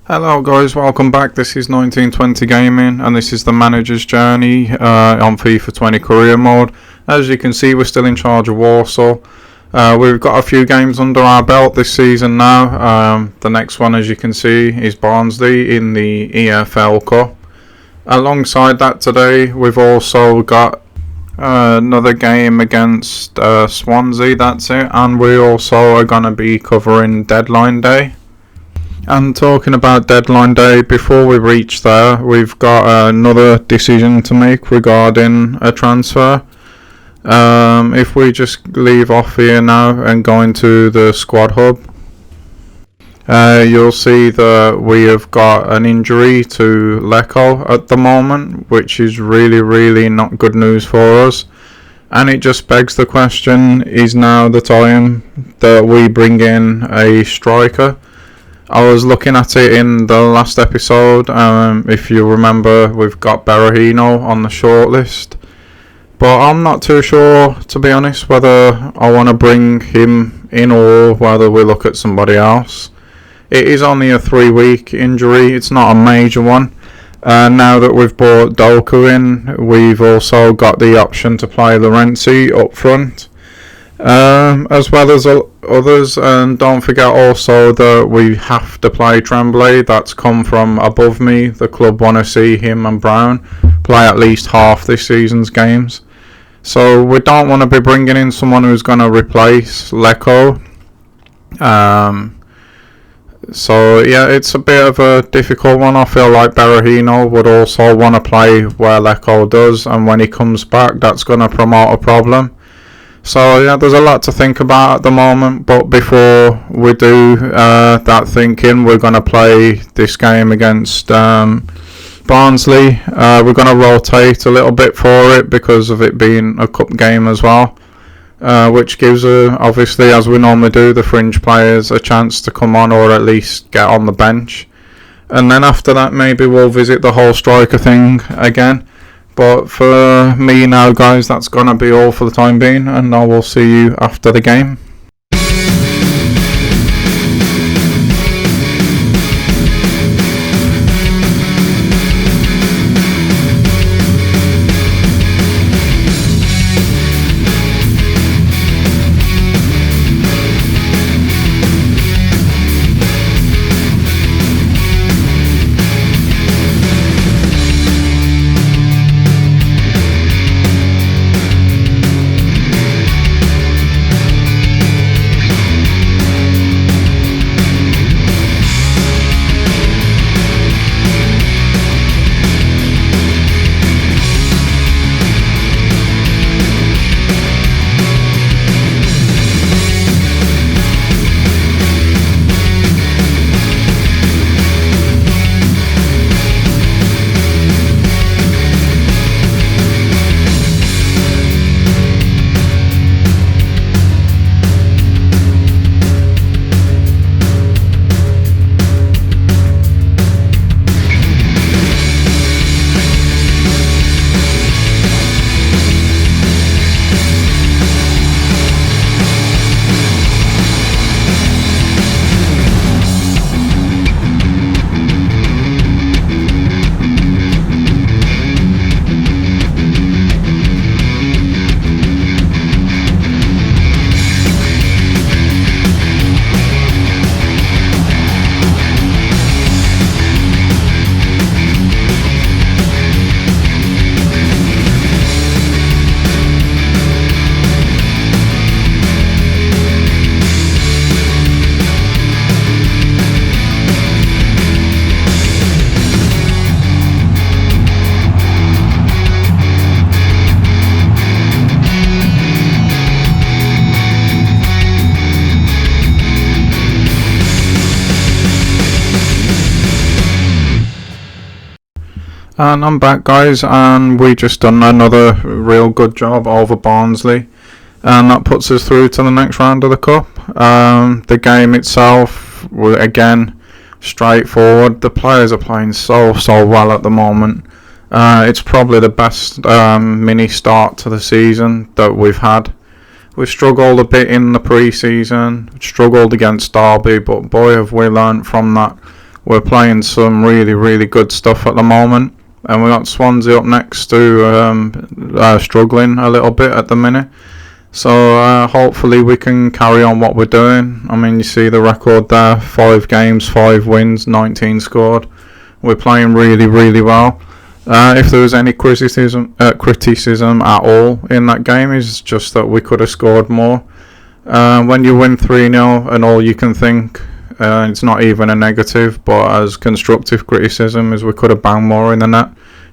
Hello guys, welcome back. This is 1920 Gaming and this is the manager's journey on FIFA 20 career mode. As you can see, we're still in charge of Warsaw. We've got a few games under our belt this season now. The next one, as you can see, is Barnsley in the EFL Cup. Alongside that today, we've also got another game against Swansea, that's it. And we also are going to be covering Deadline Day. And talking about Deadline Day, before we reach there, we've got another decision to make regarding a transfer. If we just leave off here now and go into the squad hub, you'll see that we have got an injury to Leko at the moment, which is really not good news for us. And it just begs the question, is now the time that we bring in a striker? I was looking at it in the last episode. If you remember, we've got Berahino on the shortlist, but I'm not too sure, to be honest, whether I want to bring him in or whether we look at somebody else. It is only a 3-week injury, it's not a major one. Now that we've brought Doku in, we've also got the option to play Lorenzi up front, as well as others. And don't forget also that we have to play Tremblay. That's come from above me. The club want to see him and Brown play at least half this season's games, so we don't want to be bringing in someone who's going to replace Leko. So yeah, it's a bit of a difficult one. I feel like Berahino would also want to play where Leko does, and when he comes back, that's going to promote a problem. So yeah, there's a lot to think about at the moment, but before we do that thinking, we're going to play this game against Barnsley. We're going to rotate a little bit for it because of it being a cup game as well, which gives, obviously, as we normally do, the fringe players a chance to come on or at least get on the bench. And then after that, maybe we'll visit the whole striker thing again. But for me now, guys, that's going to be all for the time being, and I will see you after the game. And I'm back, guys, and we just done another real good job over Barnsley, and that puts us through to the next round of the cup. The game itself, again, straightforward. The players are playing so well at the moment. It's probably the best mini start to the season that we've had. We've struggled a bit in the pre-season, struggled against Derby, but boy have we learnt from that we're playing some really, really good stuff at the moment. And we got Swansea up next to struggling a little bit at the minute. So hopefully we can carry on what we're doing. I mean, you see the record there, 5 games, 5 wins, 19 scored. We're playing really, really well. If there was any criticism at all in that game, is just that we could have scored more. When you win 3-0 and all you can think, it's not even a negative, but as constructive criticism is we could have banged more in the net.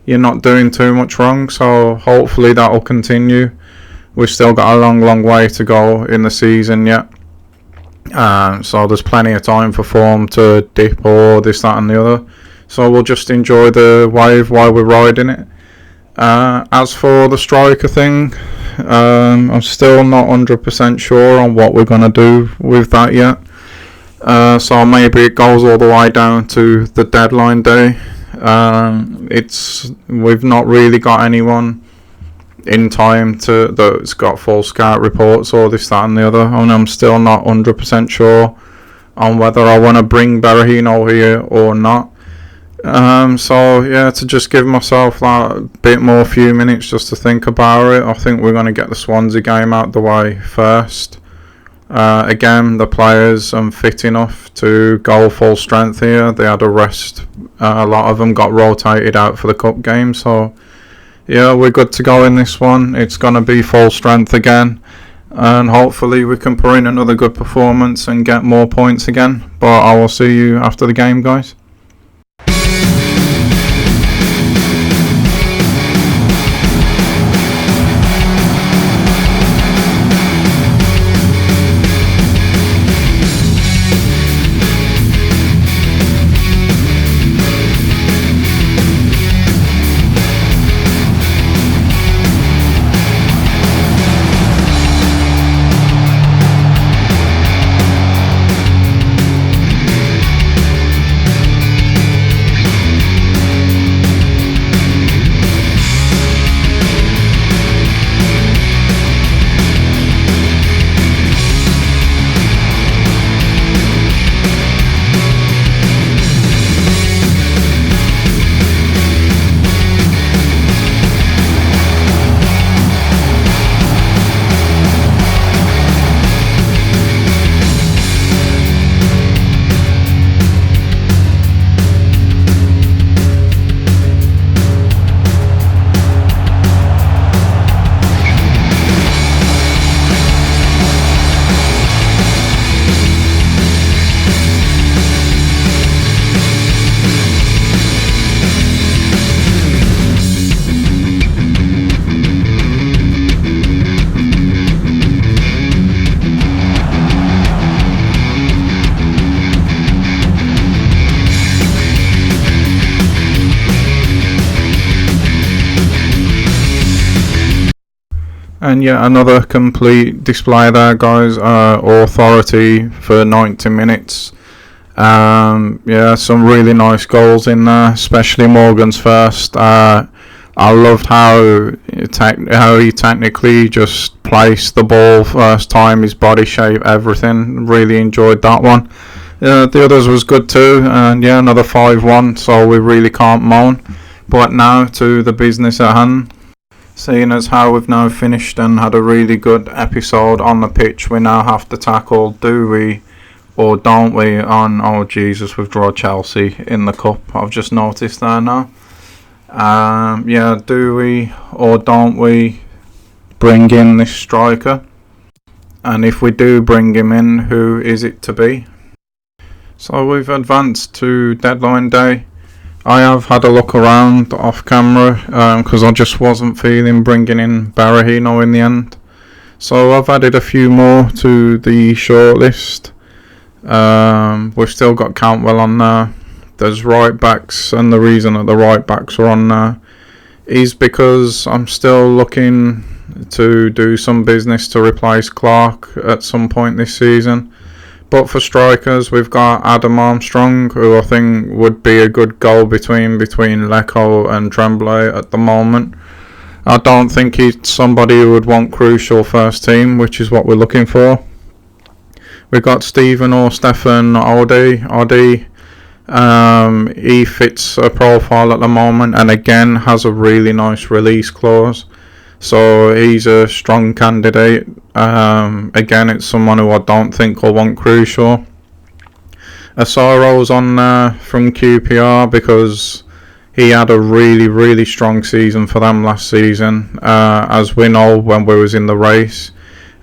You're not doing too much wrong, so hopefully that will continue. We've still got a long way to go in the season yet. So there's plenty of time for form to dip or this, that and the other. So we'll just enjoy the wave while we're riding it. As for the striker thing, I'm still not 100% sure on what we're going to do with that yet. So maybe it goes all the way down to the deadline day. We've not really got anyone in time that's got full scout reports or this, that and the other, and I'm still not 100% sure on whether I want to bring Berahino here or not. So yeah, to just give myself that bit more few minutes just to think about it, I think we're going to get the Swansea game out the way first. Again, the players are fit enough to go full strength here. They had a rest. A lot of them got rotated out for the cup game, so yeah, we're good to go in this one. It's going to be full strength again, and hopefully we can put in another good performance and get more points again. But I will see you after the game, guys. And yet another complete display there, guys. Authority for 90 minutes. Yeah, some really nice goals in there, especially Morgan's first. I loved how he technically just placed the ball first time, his body shape, everything. Really enjoyed that one. The others was good too, and yeah, another 5-1, so we really can't moan. But now to the business at hand. Seeing as how we've now finished and had a really good episode on the pitch, we now have to tackle, do we or don't we, on, oh Jesus, we've drawn Chelsea in the cup. I've just noticed there now. Yeah, do we or don't we bring in this striker? And if we do bring him in, who is it to be? So we've advanced to deadline day. I have had a look around off camera because I just wasn't feeling bringing in Berahino in the end. So I've added a few more to the shortlist. We've still got Cantwell on there. There's right backs, and the reason that the right backs are on there is because I'm still looking to do some business to replace Clark at some point this season. But for strikers, we've got Adam Armstrong, who I think would be a good goal between Lecco and Tremblay at the moment. I don't think he's somebody who would want crucial first team, which is what we're looking for. We've got Stephen or Stefan Oddy. He fits a profile at the moment, and again has a really nice release clause. So he's a strong candidate. Again, it's someone who I don't think will want Crucial. Asoro's on there from QPR because he had a really, really strong season for them last season. As we know, when we was in the race,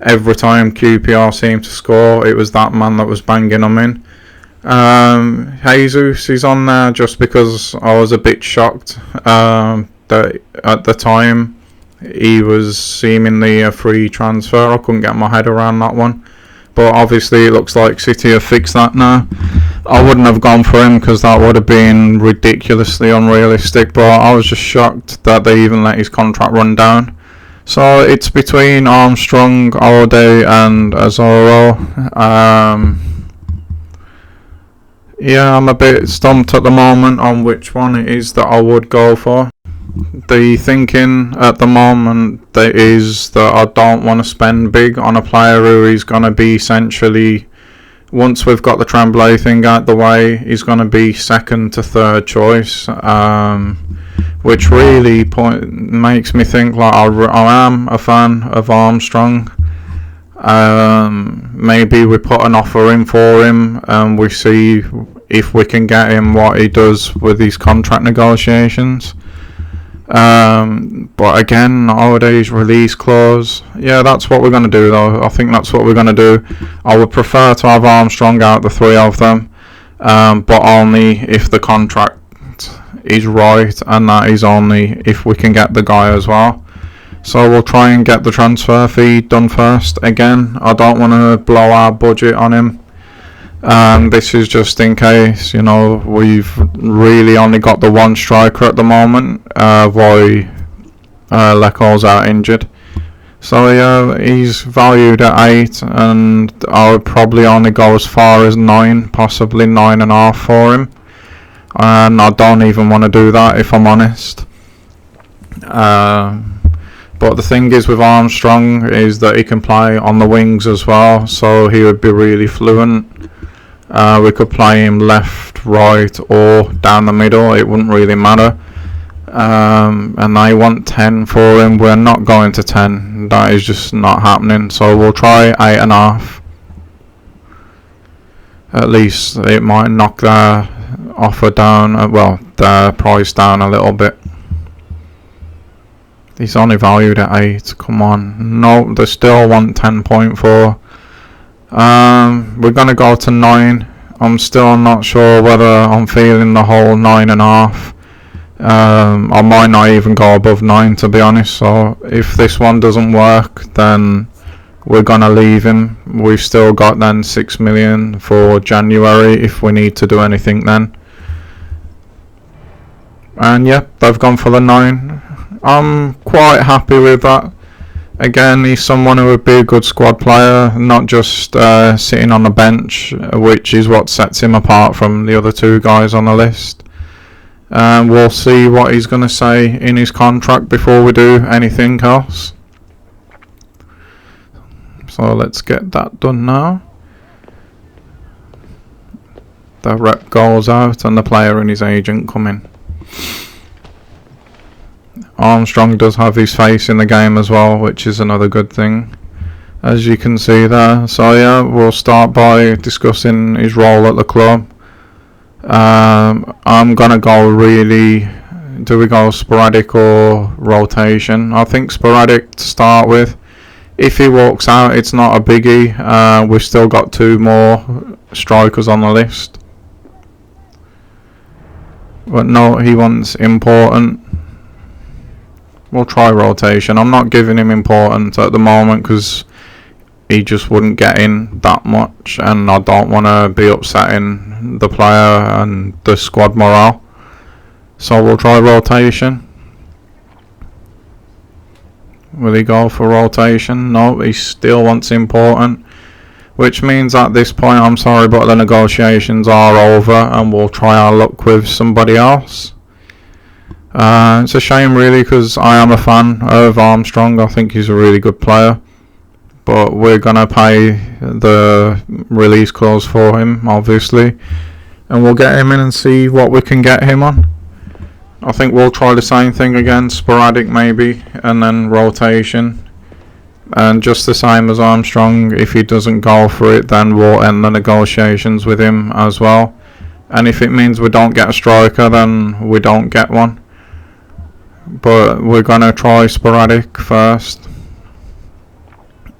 every time QPR seemed to score, it was that man that was banging them in. Jesus is on there just because I was a bit shocked that at the time he was seemingly a free transfer. I couldn't get my head around that one. But obviously it looks like City have fixed that now. I wouldn't have gone for him because that would have been ridiculously unrealistic, but I was just shocked that they even let his contract run down. So it's between Armstrong, Ode and Asoro. Yeah, I'm a bit stumped at the moment on which one it is that I would go for. The thinking at the moment is that I don't want to spend big on a player who is going to be essentially, once we've got the Tremblay thing out the way, he's going to be second to third choice, which really makes me think like I am a fan of Armstrong. Maybe we put an offer in for him and we see if we can get him what he does with his contract negotiations. But again, Ode's release clause, yeah, that's what we're going to do though. I think that's what we're going to do. I would prefer to have Armstrong out the three of them, but only if the contract is right, and that is only if we can get the guy as well. So we'll try and get the transfer fee done first. Again, I don't want to blow our budget on him. This is just in case, we've really only got the one striker at the moment, while Leco's out injured. So yeah, he's valued at 8, and I would probably only go as far as 9, possibly 9.5 for him. And I don't even want to do that if I'm honest. But the thing is with Armstrong is that he can play on the wings as well, so he would be really fluent. We could play him left, right or down the middle, it wouldn't really matter. And I want 10 for him. We're not going to 10, that is just not happening, so we'll try 8.5. At least it might knock their offer down, their price down a little bit. He's only valued at 8. Come on. No, they still want 10.4. We're going to go to 9. I'm still not sure whether I'm feeling the whole 9.5. I might not even go above 9 to be honest. So if this one doesn't work, then we're going to leave him. We've still got then 6 million for January if we need to do anything then. And yeah, they've gone for the 9. I'm quite happy with that. Again, he's someone who would be a good squad player, not just sitting on the bench, which is what sets him apart from the other two guys on the list. We'll see what he's going to say in his contract before we do anything else. So let's get that done now. The rep goes out and the player and his agent come in. Armstrong does have his face in the game as well, which is another good thing, as you can see there. So yeah, we'll start by discussing his role at the club. I'm going to go do we go sporadic or rotation? I think sporadic to start with. If he walks out, it's not a biggie. We've still got 2 more strikers on the list. But no, he wants important. We'll try rotation. I'm not giving him important at the moment because he just wouldn't get in that much, and I don't want to be upsetting the player and the squad morale. So we'll try rotation. Will he go for rotation? No, he still wants important, which means at this point, I'm sorry, but the negotiations are over and we'll try our luck with somebody else. It's a shame really because I am a fan of Armstrong. I think he's a really good player, but we're going to pay the release clause for him obviously. and we'll get him in and see what we can get him on. I think we'll try the same thing again, sporadic maybe, and then rotation. And just the same as Armstrong, if he doesn't go for it, then we'll end the negotiations with him as well. And if it means we don't get a striker, then we don't get one. But we're going to try sporadic first.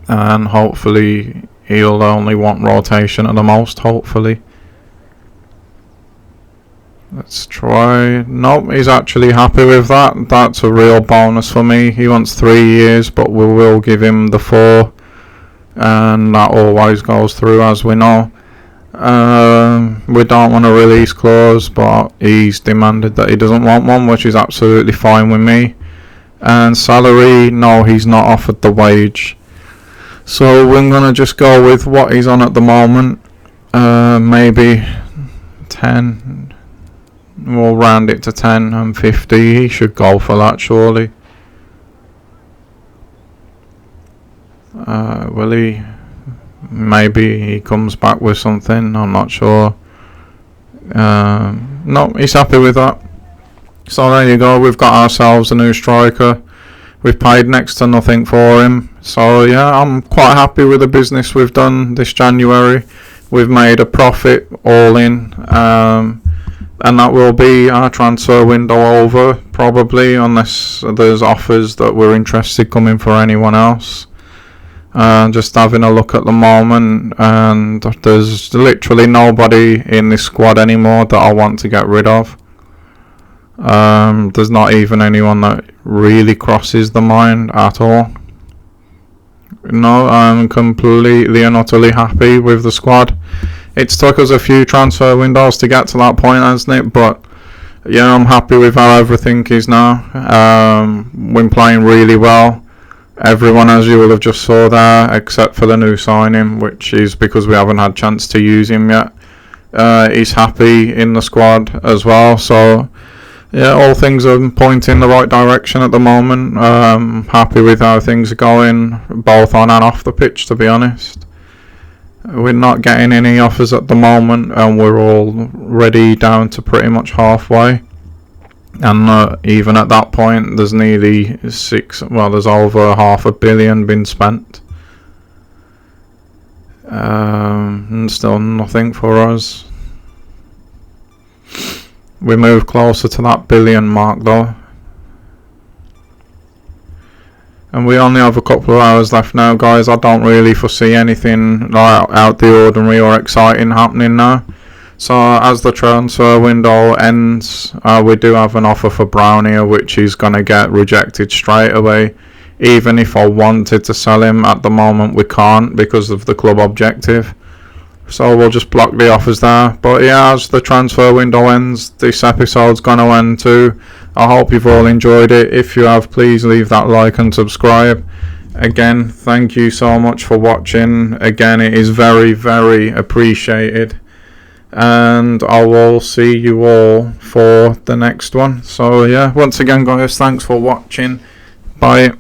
And hopefully he'll only want rotation at the most, hopefully. Let's try. Nope, he's actually happy with that. That's a real bonus for me. He wants 3 years, but we will give him the 4. And that always goes through, as we know. We don't want a release clause, but he's demanded that he doesn't want one, which is absolutely fine with me. And salary, no, he's not offered the wage. So we're going to just go with what he's on at the moment. Maybe 10. We'll round it to 10 and 50. He should go for that, surely. Will he? Maybe he comes back with something. I'm not sure. No, he's happy with that. So there you go. We've got ourselves a new striker. We've paid next to nothing for him. So yeah, I'm quite happy with the business we've done this January. We've made a profit all in. And that will be our transfer window over, probably, unless there's offers that we're interested coming for anyone else. Just having a look at the moment, and there's literally nobody in this squad anymore that I want to get rid of. There's not even anyone that really crosses the mind at all. No, I'm completely and utterly happy with the squad. It's took us a few transfer windows to get to that point, hasn't it? But yeah, I'm happy with how everything is now. We're playing really well. Everyone, as you will have just saw there, except for the new signing, which is because we haven't had chance to use him yet. He's happy in the squad as well. So yeah, all things are pointing in the right direction at the moment. Happy with how things are going, both on and off the pitch, to be honest. We're not getting any offers at the moment, and we're already down to pretty much halfway. And even at that point, there's nearly there's over £500 million been spent. And still nothing for us. We move closer to that billion mark though. And we only have a couple of hours left now, guys. I don't really foresee anything out the ordinary or exciting happening now. So as the transfer window ends, we do have an offer for Brown here, which is going to get rejected straight away. Even if I wanted to sell him, at the moment we can't because of the club objective. So we'll just block the offers there. But yeah, as the transfer window ends, this episode's going to end too. I hope you've all enjoyed it. If you have, please leave that like and subscribe. Again, thank you so much for watching. Again, it is very, very appreciated. And I will see you all for the next one. So yeah, once again guys, thanks for watching. Bye.